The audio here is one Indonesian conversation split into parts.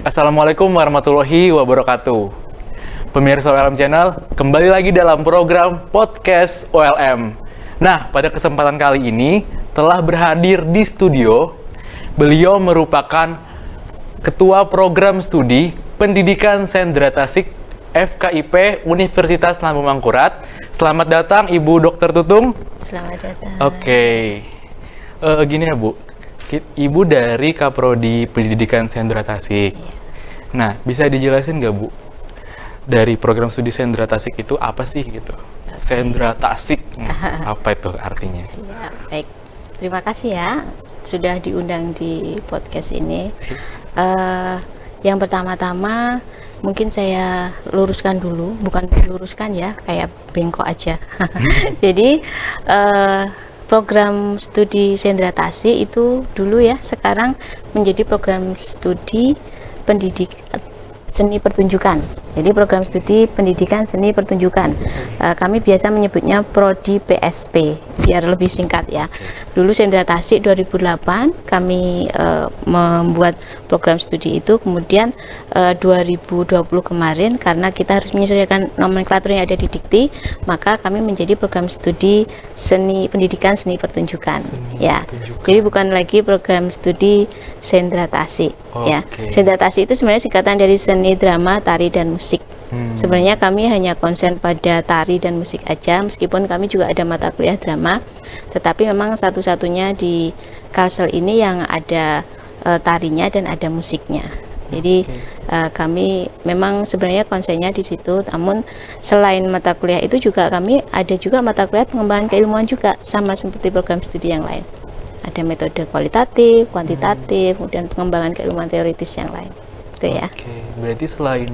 Assalamualaikum warahmatullahi wabarakatuh. Pemirsa OLM Channel, kembali lagi dalam program Podcast OLM. Nah, pada kesempatan kali ini telah berhadir di studio. Beliau merupakan Ketua Program Studi Pendidikan Sendra Tasik FKIP Universitas Lambung Mangkurat. Selamat datang Ibu Dr. Tutung. Selamat datang. Oke. Gini ya Bu, Ibu dari Kaprodi Pendidikan Sendra Tasik. Iya. Nah, bisa dijelasin nggak Bu, dari program studi Sendra Tasik itu apa sih gitu? Sendra Tasik, apa itu artinya? Siap. Baik, terima kasih ya sudah diundang di podcast ini. Yang pertama-tama mungkin saya luruskan dulu, bukan luruskan ya, kayak bengkok aja. Jadi program studi Sendra Tasik itu dulu ya, sekarang menjadi program studi seni pertunjukan. Jadi program studi pendidikan seni pertunjukan. Kami biasa menyebutnya Prodi PSP, biar lebih singkat ya. Dulu Sendra Tasik 2008 kami membuat program studi itu, kemudian 2020 kemarin karena kita harus menyesuaikan nomenklatur yang ada di Dikti, maka kami menjadi program studi seni pendidikan seni pertunjukan. Jadi bukan lagi program studi Sendra Tasik ya. Sendra Tasik itu sebenarnya singkatan dari seni drama, tari dan musik. Sebenarnya kami hanya konsen pada tari dan musik aja, meskipun kami juga ada mata kuliah drama, tetapi memang satu-satunya di Kalsel ini yang ada tarinya dan ada musiknya. Jadi kami memang sebenarnya konsennya di situ. Namun selain mata kuliah itu juga kami ada juga mata kuliah pengembangan keilmuan juga, sama seperti program studi yang lain. Ada metode kualitatif, kuantitatif, kemudian pengembangan keilmuan teoritis yang lain. Ya. Oke, berarti selain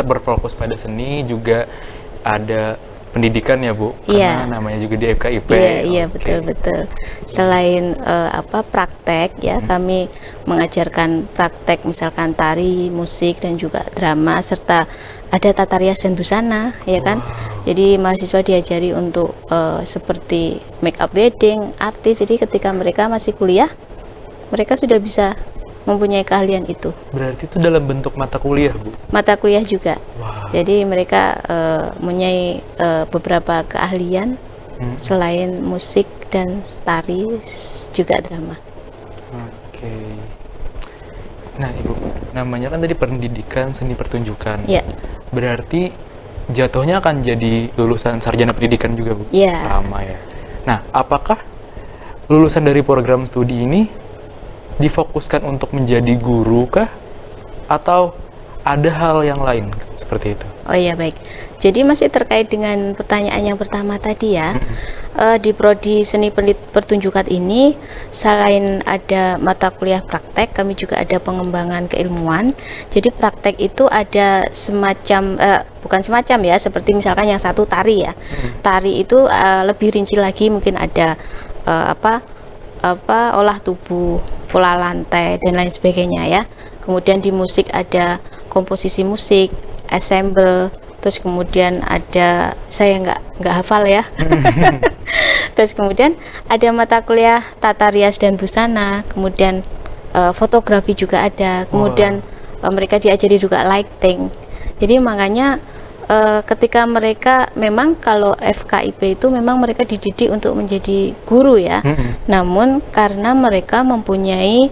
berfokus pada seni juga ada pendidikan ya Bu? Karena namanya juga di FKIP. Iya, betul. Selain praktek ya, kami mengajarkan praktek misalkan tari, musik dan juga drama, serta ada tata rias dan busana ya kan. Jadi mahasiswa diajari untuk seperti make up wedding, artis. Jadi ketika mereka masih kuliah, mereka sudah bisa mempunyai keahlian itu. Berarti itu dalam bentuk mata kuliah, Bu? Mata kuliah juga. Jadi mereka mempunyai beberapa keahlian selain musik dan tari, juga drama. Oke. Nah, Ibu, namanya kan tadi pendidikan seni pertunjukan. Iya. Berarti jatuhnya akan jadi lulusan sarjana pendidikan juga, Bu? Iya. Sama ya. Nah, apakah lulusan dari program studi ini difokuskan untuk menjadi guru kah? Atau ada hal yang lain seperti itu? Oh iya, baik. Jadi masih terkait dengan pertanyaan yang pertama tadi ya. Di Prodi Seni Pertunjukan ini selain ada mata kuliah praktek, kami juga ada pengembangan keilmuan. Jadi praktek itu ada semacam bukan semacam ya, seperti misalkan yang satu tari ya. Tari itu lebih rinci lagi, mungkin ada olah tubuh, pola lantai dan lain sebagainya ya. Kemudian di musik ada komposisi musik, ensemble, terus kemudian ada, saya nggak hafal ya. Terus kemudian ada mata kuliah tata rias dan busana, kemudian fotografi juga ada, kemudian mereka diajari juga lighting. Jadi makanya ketika mereka memang kalau FKIP itu memang mereka dididik untuk menjadi guru ya. Namun karena mereka mempunyai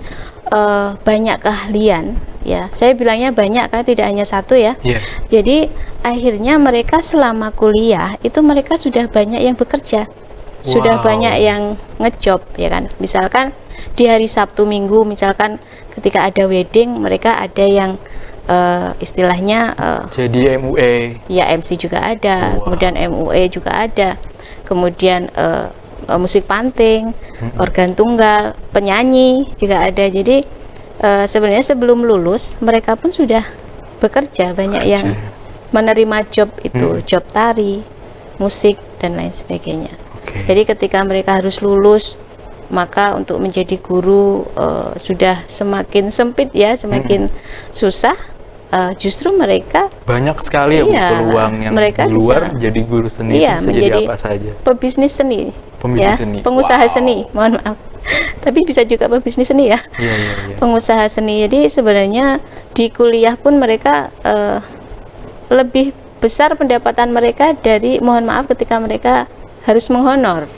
banyak keahlian ya. Saya bilangnya banyak karena tidak hanya satu ya. Jadi akhirnya mereka selama kuliah itu mereka sudah banyak yang bekerja. Sudah banyak yang ngejob ya kan. Misalkan di hari Sabtu Minggu misalkan ketika ada wedding, mereka ada yang istilahnya jadi MUA. Ya, MC juga ada, kemudian MUA juga ada, kemudian musik panting, organ tunggal, penyanyi juga ada. Jadi sebenarnya sebelum lulus mereka pun sudah bekerja, banyak yang menerima job itu, job tari, musik dan lain sebagainya. Jadi ketika mereka harus lulus, maka untuk menjadi guru sudah semakin sempit ya, semakin susah. Justru mereka banyak sekali ya peluang yang mereka di luar bisa, jadi guru seni bisa jadi apa saja. Pebisnis seni Pembisnis seni. pengusaha Wow. seni, mohon maaf. Tapi bisa juga pebisnis seni ya. Iya, iya, iya. Pengusaha seni. Jadi sebenarnya di kuliah pun mereka lebih besar pendapatan mereka dari, mohon maaf, ketika mereka harus menghonor.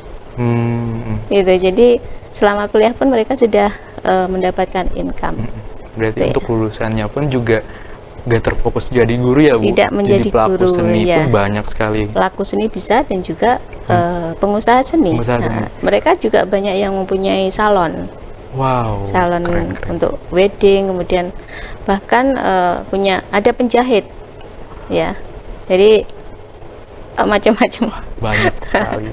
Gitu. Jadi selama kuliah pun mereka sudah mendapatkan income. Berarti Gitu ya. untuk lulusannya pun juga gak terfokus jadi guru ya Bu? Tidak menjadi jadi pelaku guru, seni ya. pun banyak sekali. Pelaku seni bisa, dan juga pengusaha seni. Pengusaha seni. Mereka juga banyak yang mempunyai salon. Wow, Salon keren, keren. untuk wedding, kemudian bahkan ada penjahit, ya. Jadi macam-macam. Banyak sekali.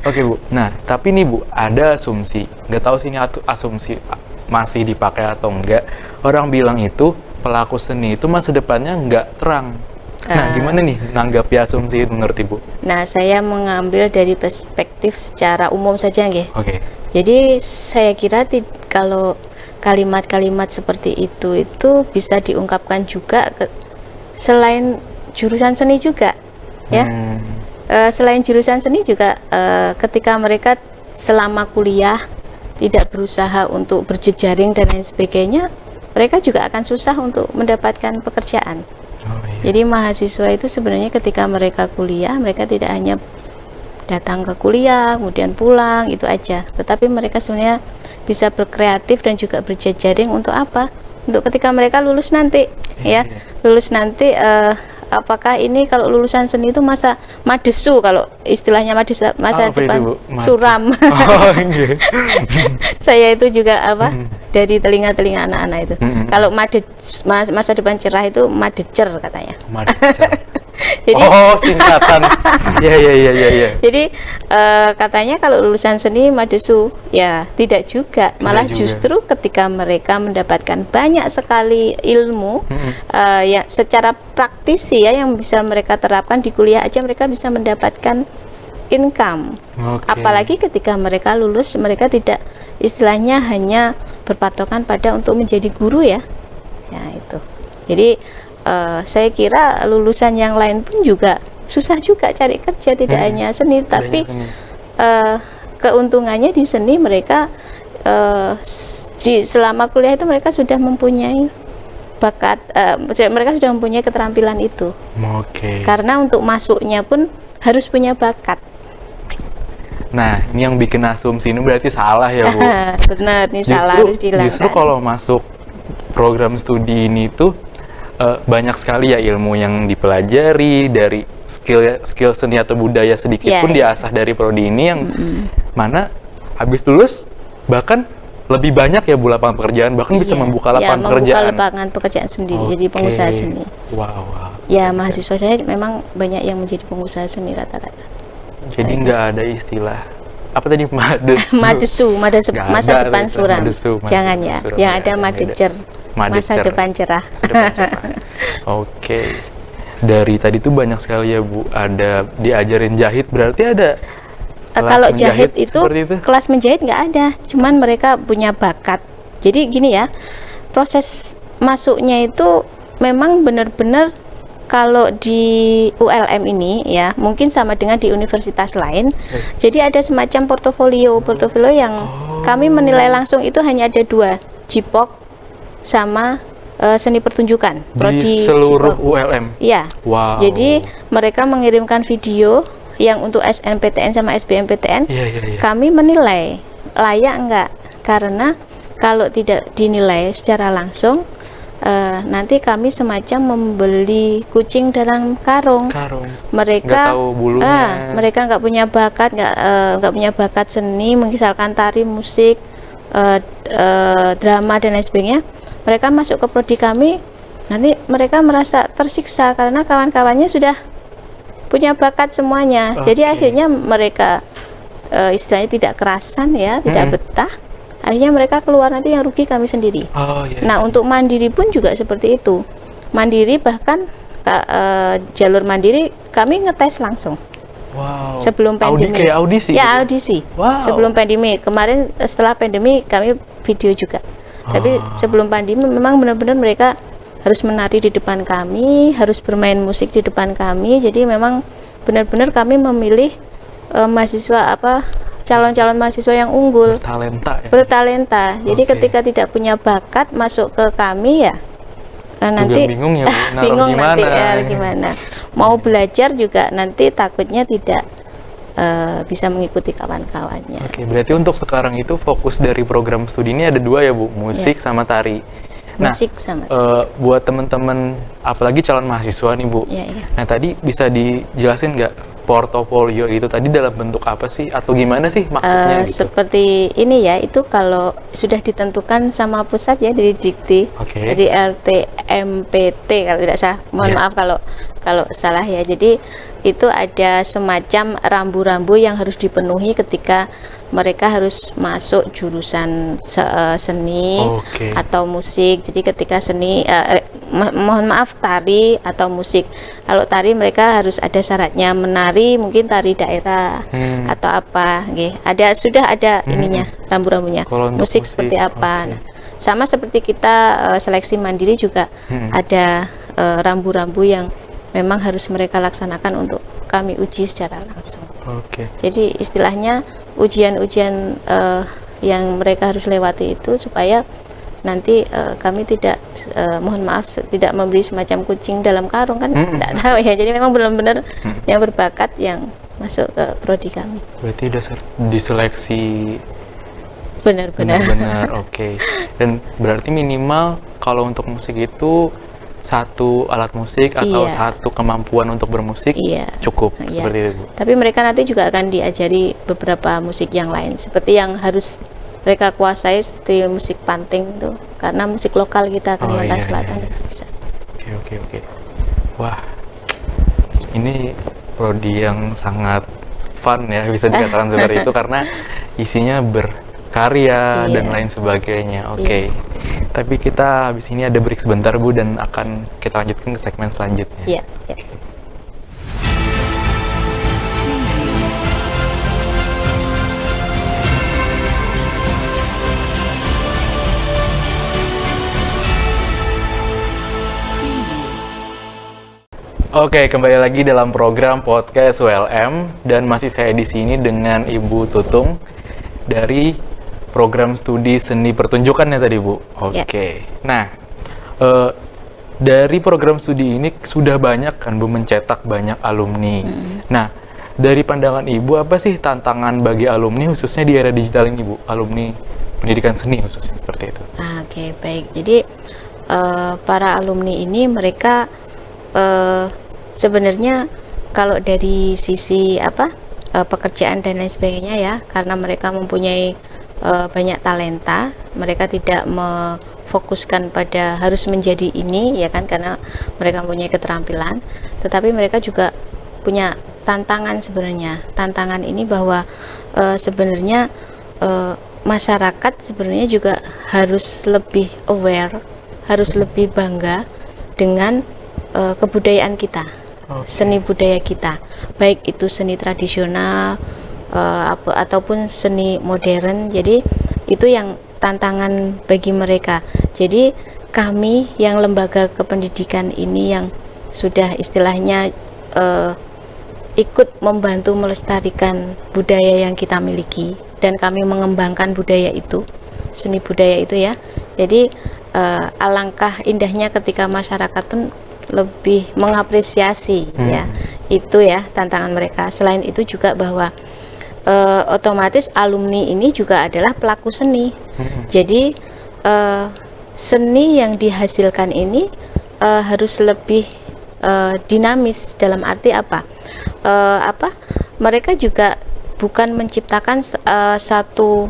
Oke Bu, nah tapi nih Bu, ada asumsi, nggak tahu sih ini asumsi masih dipakai atau enggak. Orang bilang itu pelaku seni itu masa depannya nggak terang. Nah, gimana nih nanggapi asumsi itu menurut Ibu? Nah, saya mengambil dari perspektif secara umum saja, nggih. Oke. Jadi saya kira kalau kalimat-kalimat seperti itu bisa diungkapkan juga selain jurusan seni juga, ya. Selain jurusan seni juga ketika mereka selama kuliah tidak berusaha untuk berjejaring dan lain sebagainya, mereka juga akan susah untuk mendapatkan pekerjaan. Oh, iya. Jadi mahasiswa itu sebenarnya ketika mereka kuliah, mereka tidak hanya datang ke kuliah kemudian pulang itu aja, tetapi mereka sebenarnya bisa berkreatif dan juga berjejaring untuk apa? Untuk ketika mereka lulus nanti, ya. Lulus nanti apakah ini kalau lulusan seni itu masa madesu, kalau istilahnya masa Apa depan itu, Bu? suram. Oh, iya. Saya itu juga dari telinga-telinga anak-anak itu. Kalau masa depan cerah itu madecer katanya. Madecer. Jadi Oh, singkatan. Iya, iya, iya, iya, iya. jadi katanya kalau lulusan seni madesu, ya tidak juga. Malah juga. justru ketika mereka mendapatkan banyak sekali ilmu ya secara praktis ya, yang bisa mereka terapkan di kuliah aja, mereka bisa mendapatkan income. Oke. Apalagi ketika mereka lulus, mereka tidak istilahnya hanya berpatokan pada untuk menjadi guru, ya. Ya itu. Jadi saya kira lulusan yang lain pun juga susah juga cari kerja, tidak hanya seni, tapi seni. keuntungannya di seni mereka selama kuliah itu mereka sudah mempunyai bakat, mereka sudah mempunyai keterampilan itu. Oke. Karena untuk masuknya pun harus punya bakat. Nah, ini yang bikin asumsi ini berarti salah ya, Bu. Benar, ini salah, harus dihilangkan. Justru kalau masuk program studi ini tuh banyak sekali ya ilmu yang dipelajari, dari skill seni atau budaya sedikit pun diasah dari prodi ini, yang mana habis lulus bahkan lebih banyak ya Bu lapangan pekerjaan, bahkan bisa membuka lapangan pekerjaan. Membuka lapangan pekerjaan sendiri, jadi pengusaha seni. Wow, wow. Ya, mahasiswa saya memang banyak yang menjadi pengusaha seni rata-rata. Jadi nggak ada istilah apa tadi, madesu. Nggak masa ada depan itu, suram. madesu, Jangan ya. suram, Yang ya, ada madecer. Masa depan cerah. Oke. Dari tadi tuh banyak sekali ya Bu, ada diajarin jahit, berarti ada kelas Kalau menjahit jahit itu, seperti itu? kelas menjahit nggak ada, cuman mereka punya bakat. Jadi gini ya, proses masuknya itu memang benar-benar, kalau di ULM ini ya, mungkin sama dengan di universitas lain. Jadi ada semacam portofolio yang kami menilai langsung itu hanya ada 2, JIPOK sama seni pertunjukan. Di seluruh ULM? Iya. Wow. Jadi mereka mengirimkan video yang untuk SNPTN sama SBMPTN. Iya. Kami menilai layak enggak, karena kalau tidak dinilai secara langsung, nanti kami semacam membeli kucing dalam karung. Mereka nggak tahu bulunya. Mereka nggak punya bakat, nggak punya bakat seni, misalkan tari, musik, drama dan lain sebagainya. Mereka masuk ke prodi kami, nanti mereka merasa tersiksa karena kawan-kawannya sudah punya bakat semuanya. Jadi akhirnya mereka istilahnya tidak kerasan ya, tidak betah. Akhirnya mereka keluar, nanti yang rugi kami sendiri. Nah, untuk mandiri pun juga seperti itu. Mandiri, bahkan jalur mandiri kami ngetes langsung. Wow. Sebelum pandemi. Kayak audisi? Ya, audisi. Wow. Sebelum pandemi. Kemarin setelah pandemi kami video juga. Tapi sebelum pandemi memang benar-benar mereka harus menari di depan kami, harus bermain musik di depan kami. Jadi memang benar-benar kami memilih mahasiswa calon-calon mahasiswa yang unggul, Talenta ya. bertalenta. Jadi Oke. ketika tidak punya bakat masuk ke kami ya nanti bingung ya, Bu. Naruh bingung nanti gimana? ya gimana. Mau belajar juga nanti takutnya tidak bisa mengikuti kawan-kawannya. Oke, berarti untuk sekarang itu fokus dari program studi ini ada 2 ya, Bu, musik sama tari. Musik sama Buat teman-teman, apalagi calon mahasiswa nih, Bu. ya, ya. Nah, tadi bisa dijelasin nggak portofolio itu tadi dalam bentuk apa sih? Atau gimana sih maksudnya gitu? Seperti ini ya, itu kalau sudah ditentukan sama pusat ya dari Dikti, Oke. dari LTMPT kalau tidak salah. Mohon Ya. maaf kalau salah ya. Jadi itu ada semacam rambu-rambu yang harus dipenuhi ketika mereka harus masuk jurusan seni Oke. atau musik. Jadi ketika seni, mohon maaf, tari atau musik. Kalau tari mereka harus ada syaratnya menari, mungkin tari daerah atau apa. Nggih. Sudah ada ininya, rambu-rambunya. Kalau untuk Musik musik, seperti apa. oke. Nah, sama seperti kita seleksi mandiri juga ada rambu-rambu yang memang harus mereka laksanakan untuk kami uji secara langsung. Oke. Jadi istilahnya ujian-ujian yang mereka harus lewati itu supaya nanti kami tidak mohon maaf tidak membeli semacam kucing dalam karung kan tidak tahu ya. Jadi memang benar-benar yang berbakat yang masuk ke prodi kami. Berarti udah diseleksi Benar-benar. benar-benar. Oke. Dan berarti minimal kalau untuk musik itu 1 alat musik atau Iya. 1 kemampuan untuk bermusik Iya. cukup Iya. seperti itu, Bu. Tapi mereka nanti juga akan diajari beberapa musik yang lain seperti yang harus mereka kuasai seperti musik panting itu karena musik lokal kita Kalimantan iya, Selatan iya. harus bisa. Oke. Wah, ini prodi yang sangat fun ya, bisa dikatakan seperti itu karena isinya berkarya Iya. dan lain sebagainya. Oke. Tapi kita habis ini ada break sebentar, Bu, dan akan kita lanjutkan ke segmen selanjutnya. Iya, ya. Oke, kembali lagi dalam program podcast ULM dan masih saya di sini dengan Ibu Tutung dari program studi seni pertunjukan ya tadi, Bu. Oke. Nah, dari program studi ini sudah banyak kan Bu mencetak banyak alumni. Nah, dari pandangan Ibu apa sih tantangan bagi alumni khususnya di era digital ini, Bu? Alumni pendidikan seni khususnya seperti itu. Oke, baik. Jadi para alumni ini mereka sebenarnya kalau dari sisi pekerjaan dan lain sebagainya ya, karena mereka mempunyai banyak talenta, mereka tidak memfokuskan pada harus menjadi ini ya kan, karena mereka mempunyai keterampilan, tetapi mereka juga punya tantangan sebenarnya. Tantangan ini bahwa sebenarnya masyarakat sebenarnya juga harus lebih aware, harus lebih bangga dengan kebudayaan kita, seni budaya kita, baik itu seni tradisional ataupun seni modern. Jadi itu yang tantangan bagi mereka. Jadi kami yang lembaga kependidikan ini yang sudah istilahnya ikut membantu melestarikan budaya yang kita miliki dan kami mengembangkan budaya itu, seni budaya itu ya. Jadi alangkah indahnya ketika masyarakat pun lebih mengapresiasi ya, itu ya tantangan mereka. Selain itu juga bahwa otomatis alumni ini juga adalah pelaku seni. Jadi seni yang dihasilkan ini harus lebih dinamis, dalam arti apa? Mereka juga bukan menciptakan satu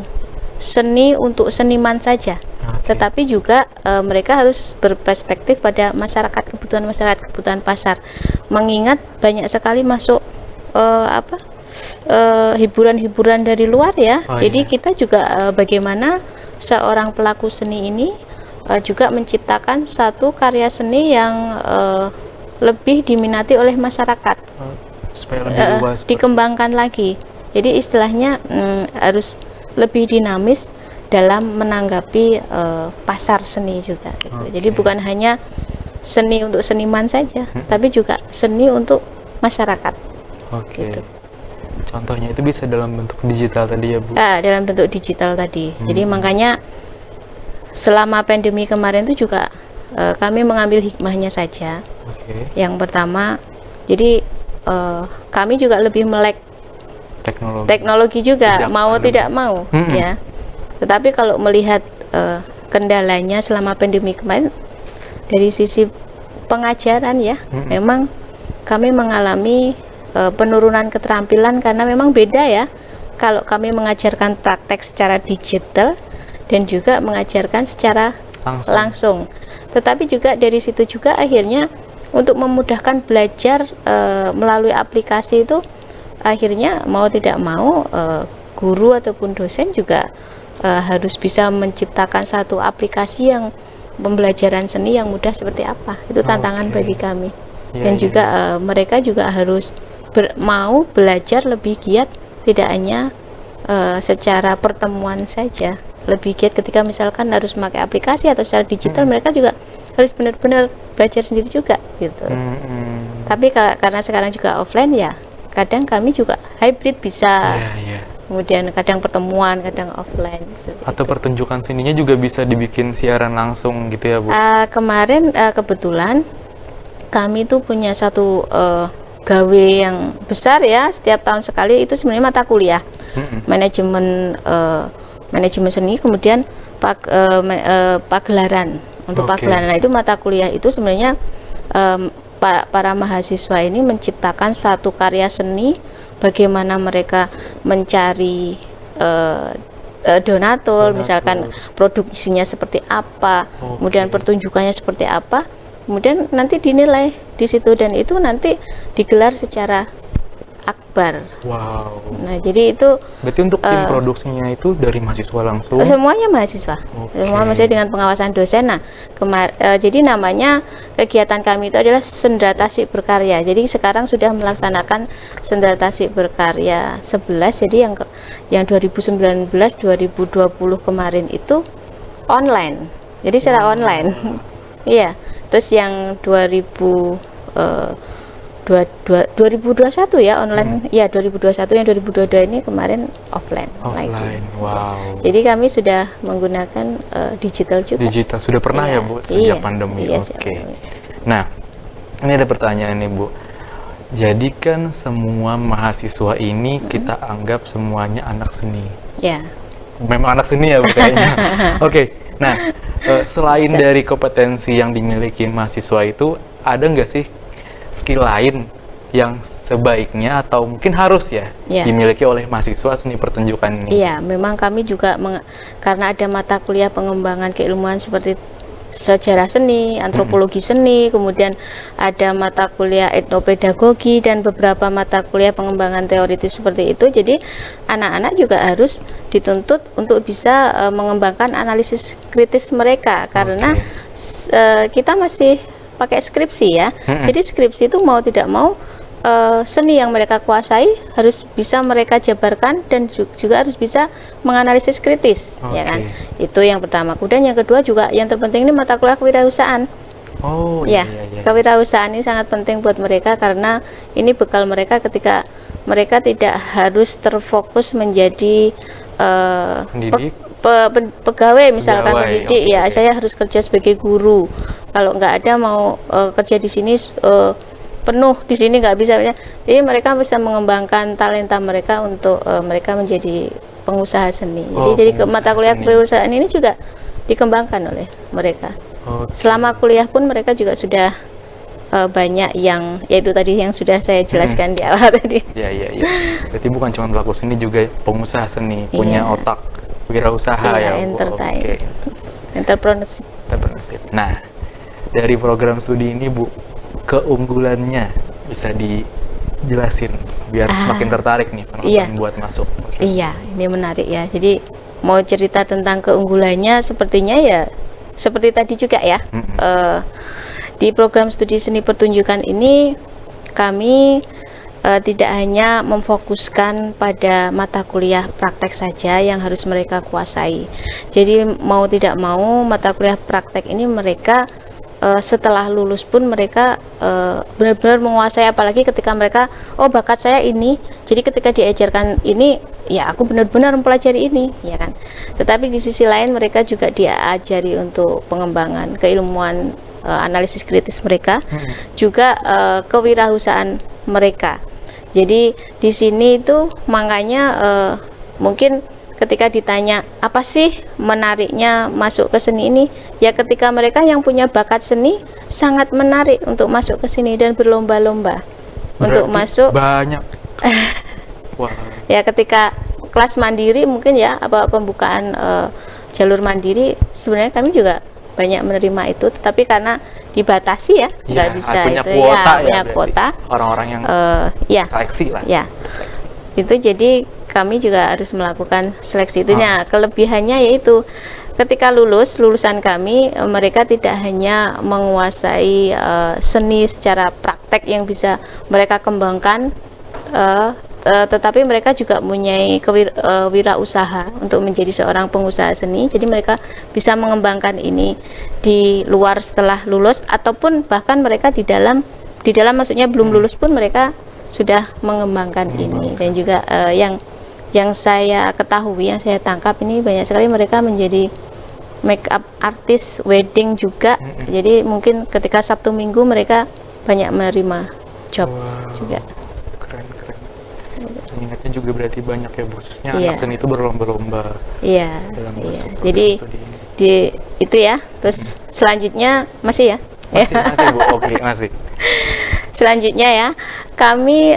seni untuk seniman saja, tetapi juga mereka harus berperspektif pada kebutuhan pasar, mengingat banyak sekali masuk hiburan-hiburan dari luar ya. Jadi kita juga bagaimana seorang pelaku seni ini juga menciptakan satu karya seni yang lebih diminati oleh masyarakat, supaya lebih luas, dikembangkan lagi. Jadi istilahnya harus lebih dinamis dalam menanggapi pasar seni juga gitu. Jadi bukan hanya seni untuk seniman saja, tapi juga seni untuk masyarakat. Gitu. Contohnya itu bisa dalam bentuk digital tadi ya Bu? Dalam bentuk digital tadi. Jadi makanya selama pandemi kemarin itu juga kami mengambil hikmahnya saja. Yang pertama, jadi kami juga lebih melek teknologi juga, mau tidak mau ya. Tetapi kalau melihat kendalanya selama pandemi kemarin dari sisi pengajaran ya, memang kami mengalami penurunan keterampilan karena memang beda ya kalau kami mengajarkan praktek secara digital dan juga mengajarkan secara langsung. Tetapi juga dari situ juga akhirnya untuk memudahkan belajar melalui aplikasi itu, akhirnya mau tidak mau guru ataupun dosen juga harus bisa menciptakan satu aplikasi yang pembelajaran seni yang mudah seperti apa. Itu tantangan bagi kami. Dan juga mereka juga harus mau belajar lebih giat, tidak hanya secara pertemuan saja, lebih giat ketika misalkan harus memakai aplikasi atau secara digital, mereka juga harus benar-benar belajar sendiri juga gitu. Tapi karena sekarang juga offline ya, kadang kami juga hybrid bisa. Kemudian kadang pertemuan, kadang offline. Atau pertunjukan seninya juga bisa dibikin siaran langsung gitu ya Bu? Kemarin kebetulan kami tuh punya satu gawe yang besar ya, setiap tahun sekali itu sebenarnya mata kuliah manajemen seni, kemudian pagelaran. Untuk pagelaran, nah itu mata kuliah itu sebenarnya para mahasiswa ini menciptakan satu karya seni, bagaimana mereka mencari donatur, misalkan produksinya seperti apa, kemudian pertunjukannya seperti apa, kemudian nanti dinilai di situ, dan itu nanti digelar secara akbar. Nah jadi itu berarti untuk tim produksinya itu dari mahasiswa langsung? Semuanya mahasiswa, semua masih dengan pengawasan dosen. Nah jadi namanya kegiatan kami itu adalah Sendratasi Berkarya. Jadi sekarang sudah melaksanakan Sendratasi Berkarya 11. Jadi yang 2019 2020 kemarin itu online, jadi secara online. Iya. Terus yang 2021 ya online, ya 2021, yang 2022 ini kemarin offline lagi. Jadi kami sudah menggunakan digital juga. Digital sudah pernah ya Bu sejak pandemi. Nah ini ada pertanyaan nih Bu. Jadi kan semua mahasiswa ini kita anggap semuanya anak seni. Ya. Memang anak seni ya Bu kayaknya. Nah selain dari kompetensi yang dimiliki mahasiswa itu, ada nggak sih skill lain yang sebaiknya atau mungkin harus dimiliki oleh mahasiswa seni pertunjukan ini? Iya, memang kami juga karena ada mata kuliah pengembangan keilmuan seperti sejarah seni, antropologi seni, kemudian ada mata kuliah etnopedagogi dan beberapa mata kuliah pengembangan teoritis seperti itu. Jadi anak-anak juga harus dituntut untuk bisa mengembangkan analisis kritis mereka, karena kita masih pakai skripsi ya. Jadi skripsi itu mau tidak mau seni yang mereka kuasai harus bisa mereka jabarkan dan juga harus bisa menganalisis kritis, ya kan? Itu yang pertama. Kemudian yang kedua juga yang terpenting ini mata kuliah kewirausahaan. Kewirausahaan ini sangat penting buat mereka karena ini bekal mereka ketika mereka tidak harus terfokus menjadi pegawai misalkan pendidik. Saya harus kerja sebagai guru. Kalau nggak ada mau kerja di sini penuh di sini nggak bisa. Jadi mereka bisa mengembangkan talenta mereka untuk mereka menjadi pengusaha seni. Jadi mata kuliah kewirausahaan ini juga dikembangkan oleh mereka. Selama kuliah pun mereka juga sudah banyak yang yaitu tadi yang sudah saya jelaskan di awal tadi. Iya. Berarti bukan cuma pelaku seni, juga pengusaha seni, punya otak wirausaha entrepreneurship. Nah, dari program studi ini Bu, keunggulannya bisa dijelasin biar semakin tertarik nih penonton buat masuk. Iya, ini menarik ya. Jadi mau cerita tentang keunggulannya sepertinya ya seperti tadi juga ya. Di program studi seni pertunjukan ini kami tidak hanya memfokuskan pada mata kuliah praktek saja yang harus mereka kuasai. Jadi mau tidak mau mata kuliah praktek ini mereka setelah lulus pun mereka benar-benar menguasai, apalagi ketika mereka bakat saya ini, jadi ketika diajarkan ini ya aku benar-benar mempelajari ini, ya kan. Tetapi di sisi lain mereka juga diajari untuk pengembangan keilmuan analisis kritis mereka, juga kewirausahaan mereka. Jadi di sini itu makanya mungkin ketika ditanya apa sih menariknya masuk ke seni ini, ya ketika mereka yang punya bakat seni sangat menarik untuk masuk ke sini dan berlomba-lomba untuk masuk. Banyak. Wah. Ya ketika kelas mandiri mungkin ya pembukaan jalur mandiri, sebenarnya kami juga banyak menerima itu, tetapi karena dibatasi ya nggak bisa punya itu kuota, punya kuota orang-orang yang seleksi lah ya itu, jadi kami juga harus melakukan seleksi itu. Kelebihannya yaitu ketika lulusan kami, mereka tidak hanya menguasai seni secara praktek yang bisa mereka kembangkan, tetapi mereka juga mempunyai wirausaha untuk menjadi seorang pengusaha seni. Jadi mereka bisa mengembangkan ini di luar setelah lulus, ataupun bahkan mereka di dalam maksudnya belum lulus pun mereka sudah mengembangkan ini. Dan juga yang saya ketahui, yang saya tangkap ini banyak sekali mereka menjadi make up artist wedding juga. Jadi mungkin ketika Sabtu Minggu mereka banyak menerima job juga. Keren. Minatnya juga berarti banyak ya, khususnya anak seni itu berlomba-lomba. Iya. Jadi itu ya. Terus selanjutnya masih ya? Masih Bu. Oke, masih. Selanjutnya ya, kami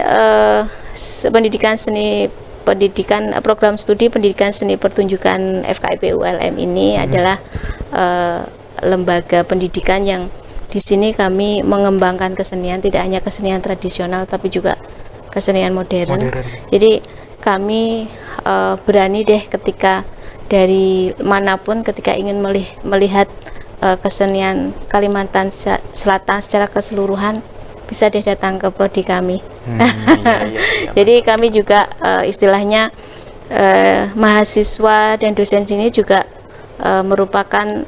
program studi pendidikan seni pertunjukan FKIP ULM ini adalah lembaga pendidikan yang di sini kami mengembangkan kesenian, tidak hanya kesenian tradisional tapi juga kesenian modern. Jadi kami berani deh ketika dari manapun ketika ingin melihat kesenian Kalimantan Selatan secara keseluruhan, bisa deh datang ke prodi kami. Iya. Jadi kami juga istilahnya mahasiswa dan dosen sini juga merupakan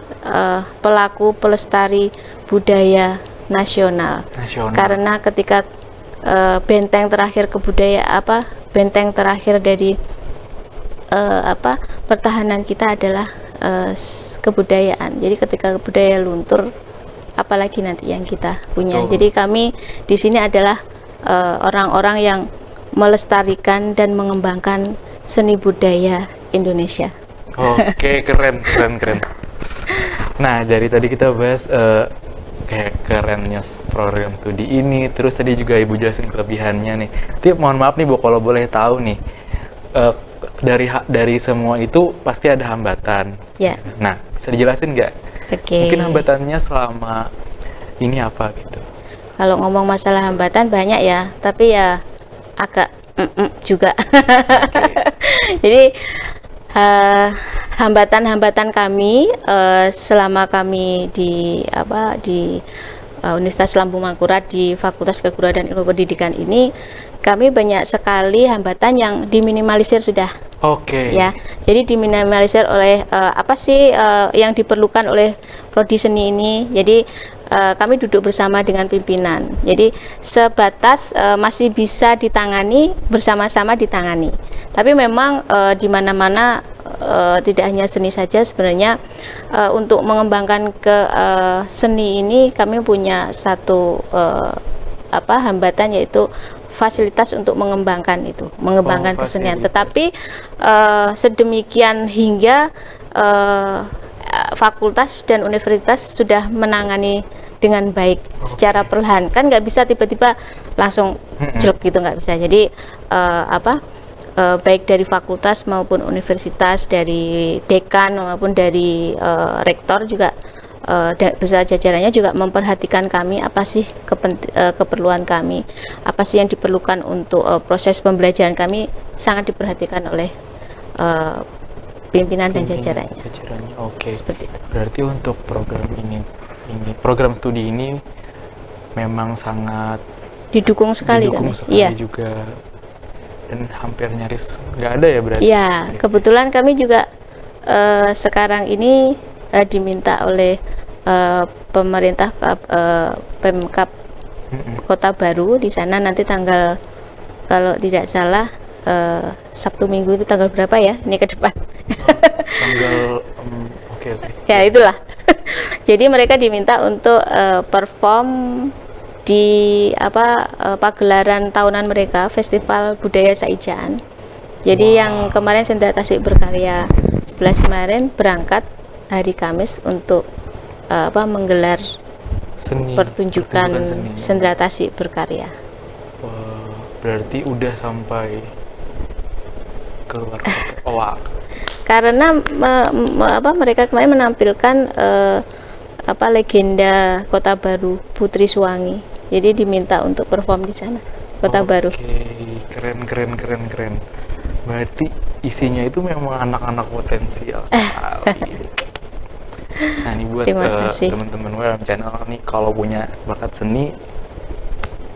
pelaku pelestari budaya nasional. Karena ketika benteng terakhir benteng terakhir dari pertahanan kita adalah kebudayaan. Jadi ketika budaya luntur, apalagi nanti yang kita punya. Jadi kami di sini adalah orang-orang yang melestarikan dan mengembangkan seni budaya Indonesia. Oke, keren. Nah, dari tadi kita bahas kayak kerennya program studi ini, terus tadi juga Ibu jelasin kelebihannya nih. Tapi mohon maaf nih Bu, kalau boleh tahu nih, dari semua itu pasti ada hambatan. Ya. Nah, bisa dijelasin nggak? Mungkin hambatannya selama ini apa gitu? Kalau ngomong masalah hambatan banyak ya, tapi ya agak juga. Jadi hambatan-hambatan kami selama kami di Universitas Lambung Mangkurat di Fakultas Keguruan dan Ilmu Pendidikan ini, kami banyak sekali hambatan yang diminimalisir sudah. Ya, jadi diminimalisir oleh apa sih yang diperlukan oleh prodi seni ini. Jadi kami duduk bersama dengan pimpinan. Jadi sebatas masih bisa ditangani, bersama-sama ditangani. Tapi memang di mana-mana tidak hanya seni saja sebenarnya, untuk mengembangkan ke seni ini kami punya satu hambatan, yaitu fasilitas untuk mengembangkan kesenian. Tetapi sedemikian hingga fakultas dan universitas sudah menangani dengan baik secara perlahan. Kan nggak bisa tiba-tiba langsung jelek gitu, nggak bisa. Jadi baik dari fakultas maupun universitas, dari dekan maupun dari rektor juga beserta jajarannya juga memperhatikan kami, apa sih keperluan kami, apa sih yang diperlukan untuk proses pembelajaran kami, sangat diperhatikan oleh pimpinan dan jajarannya. Oke. Seperti itu. Berarti untuk program studi ini memang sangat didukung sekali iya. Juga, dan hampir nyaris nggak ada ya berarti. Iya, kebetulan kami juga sekarang ini diminta oleh pemerintah Pemkab Kota Baru di sana nanti tanggal, kalau tidak salah Sabtu Minggu itu tanggal berapa ya ini ke depan. Tanggal oke. Ya itulah. Jadi mereka diminta untuk perform di pagelaran tahunan mereka, Festival Budaya Saijaan. Jadi yang kemarin Sentra Tasik Berkarya 11 kemarin berangkat hari Kamis untuk menggelar pertunjukan seni. Sentra Tasik Berkarya. Wah, berarti udah sampai keluar kota. Wah. Karena mereka kemarin menampilkan legenda Kota Baru Putri Suwangi. Jadi diminta untuk perform di sana, Kota Baru. Keren. Berarti isinya itu memang anak-anak potensial sekali. Nah, ini buat teman-teman WLM Channel nih, kalau punya bakat seni,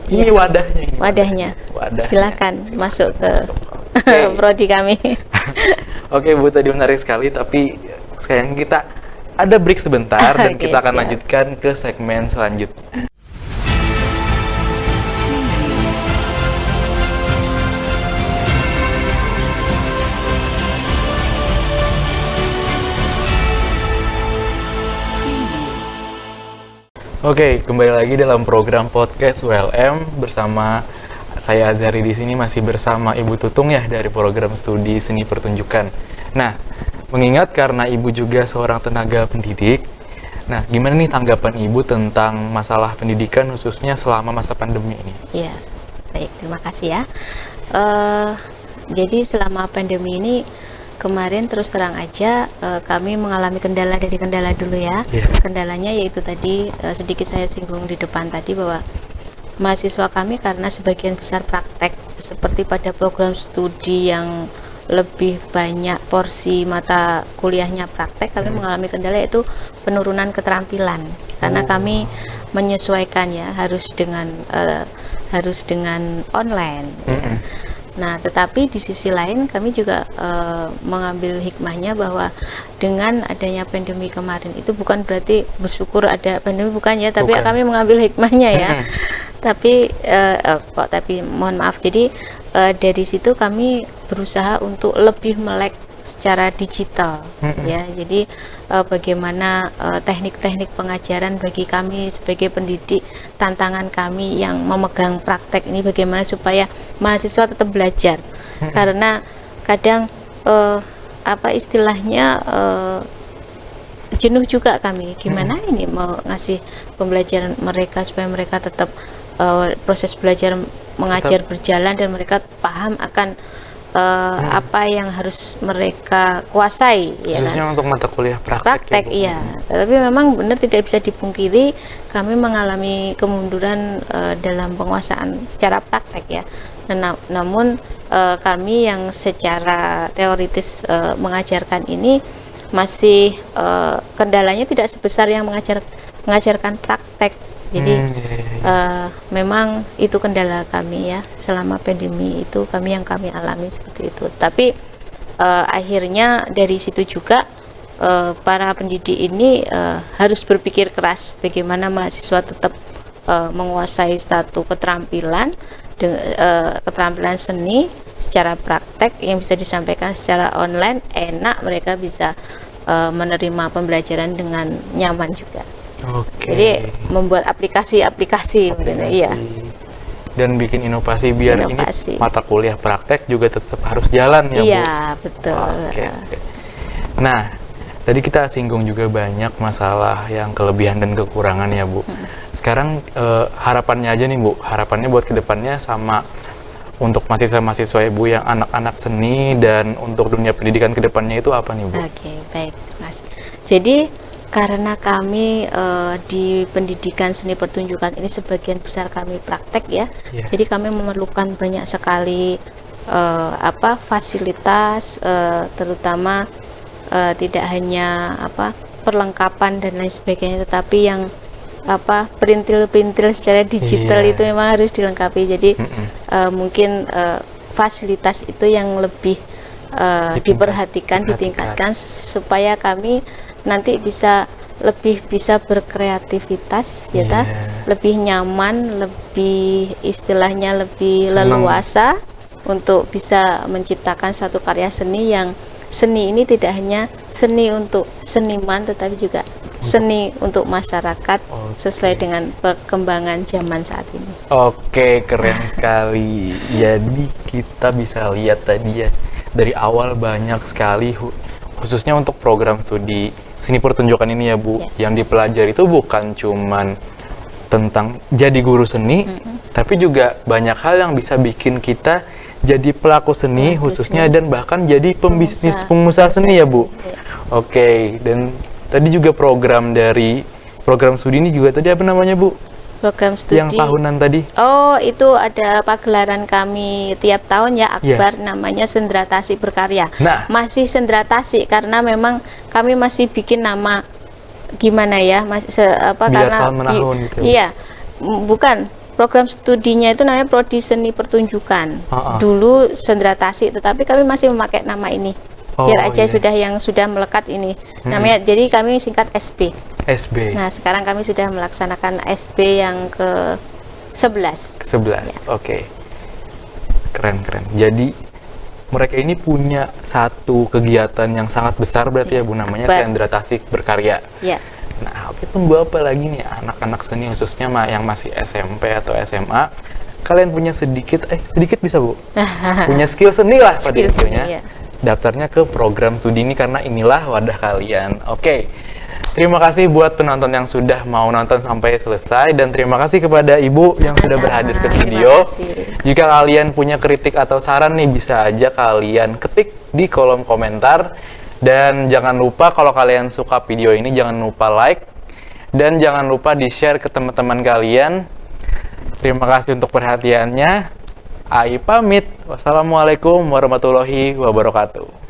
ini wadahnya. Silakan masuk ke prodi kami. Oke, Bu, tadi menarik sekali, tapi sekarang kita ada break sebentar dan kita akan lanjutkan ke segmen selanjutnya. Oke, kembali lagi dalam program podcast WLM bersama saya Azhari. Di sini masih bersama Ibu Tutung ya dari program studi seni pertunjukan. Nah, mengingat karena Ibu juga seorang tenaga pendidik, nah gimana nih tanggapan Ibu tentang masalah pendidikan khususnya selama masa pandemi ini? Iya, baik, terima kasih ya. Jadi selama pandemi ini kemarin terus terang aja kami mengalami kendala dari kendala dulu ya. Kendalanya yaitu tadi sedikit saya singgung di depan tadi bahwa mahasiswa kami karena sebagian besar praktek seperti pada program studi yang lebih banyak porsi mata kuliahnya praktek, kami mengalami kendala yaitu penurunan keterampilan karena kami menyesuaikan ya harus dengan online. Ya. Nah, tetapi di sisi lain kami juga mengambil hikmahnya bahwa dengan adanya pandemi kemarin itu bukan berarti bersyukur ada pandemi, bukan ya, tapi kami mengambil hikmahnya ya. Tapi mohon maaf. Jadi dari situ kami berusaha untuk lebih melek secara digital ya. Jadi bagaimana teknik-teknik pengajaran bagi kami sebagai pendidik, tantangan kami yang memegang praktek ini bagaimana supaya mahasiswa tetap belajar. Karena kadang istilahnya jenuh juga kami. Gimana ini mau ngasih pembelajaran mereka supaya mereka tetap proses belajar mengajar berjalan dan mereka paham akan apa yang harus mereka kuasai ya khususnya kan? Untuk mata kuliah praktek ya, tapi memang benar tidak bisa dipungkiri kami mengalami kemunduran dalam penguasaan secara praktek ya. Namun kami yang secara teoritis mengajarkan ini masih kendalanya tidak sebesar yang mengajarkan praktek. Jadi memang itu kendala kami ya selama pandemi itu kami alami seperti itu. Tapi akhirnya dari situ juga para pendidik ini harus berpikir keras bagaimana mahasiswa tetap menguasai satu keterampilan seni secara praktek yang bisa disampaikan secara online, enak, mereka bisa menerima pembelajaran dengan nyaman juga. Jadi membuat aplikasi iya. Dan bikin inovasi biar ini mata kuliah praktek juga tetap harus jalan ya, Bu. Iya, betul. Nah, tadi kita singgung juga banyak masalah yang kelebihan dan kekurangan ya, Bu. Sekarang harapannya aja nih, Bu. Harapannya buat kedepannya sama untuk mahasiswa-mahasiswa Ibu yang anak-anak seni dan untuk dunia pendidikan kedepannya itu apa nih, Bu? Oke, baik, Mas. Jadi karena kami di pendidikan seni pertunjukan ini sebagian besar kami praktek ya, jadi kami memerlukan banyak sekali fasilitas, terutama tidak hanya perlengkapan dan lain sebagainya, tetapi yang perintil secara digital itu memang harus dilengkapi. Jadi mungkin fasilitas itu yang lebih diperhatikan, ditingkatkan supaya kami nanti bisa lebih bisa berkreativitas ya ta, lebih nyaman, lebih istilahnya lebih leluasa untuk bisa menciptakan satu karya seni yang seni ini tidak hanya seni untuk seniman tetapi juga seni untuk masyarakat sesuai dengan perkembangan zaman saat ini. Oke, keren sekali. Jadi kita bisa lihat tadi ya, dari awal banyak sekali khususnya untuk program studi seni pertunjukan ini ya Bu, yang dipelajari itu bukan cuman tentang jadi guru seni, tapi juga banyak hal yang bisa bikin kita jadi pelaku seni khususnya dan bahkan jadi pengusaha seni ya Bu. Oke, dan tadi juga program studi ini juga tadi apa namanya Bu? Program studi yang tahunan tadi. Oh, itu ada pagelaran kami tiap tahun ya, akbar namanya Sendratasi Berkarya. Nah, masih Sendratasi karena memang kami masih bikin nama gimana ya, karena gitu. Iya, bukan. Program studinya itu namanya Prodi Seni Pertunjukan. Dulu Sendratasi, tetapi kami masih memakai nama ini. Biar aja sudah melekat ini. Namanya, jadi kami singkat SB. Nah, sekarang kami sudah melaksanakan SB yang ke-11. Oke. Keren. Jadi mereka ini punya satu kegiatan yang sangat besar berarti ya Bu, namanya Sendratasi Berkarya. Iya. Nah, oke, tunggu apa lagi nih anak-anak seni khususnya yang masih SMP atau SMA, kalian punya sedikit bisa Bu, punya skill seni lah pada intinya. Daftarnya ke program studi ini karena inilah wadah kalian. Oke. Terima kasih buat penonton yang sudah mau nonton sampai selesai, dan terima kasih kepada Ibu yang sudah berhadir ke studio. Jika kalian punya kritik atau saran nih, bisa aja kalian ketik di kolom komentar. Dan jangan lupa kalau kalian suka video ini, jangan lupa like dan jangan lupa di-share ke teman-teman kalian. Terima kasih untuk perhatiannya. Ai pamit. Wassalamualaikum warahmatullahi wabarakatuh.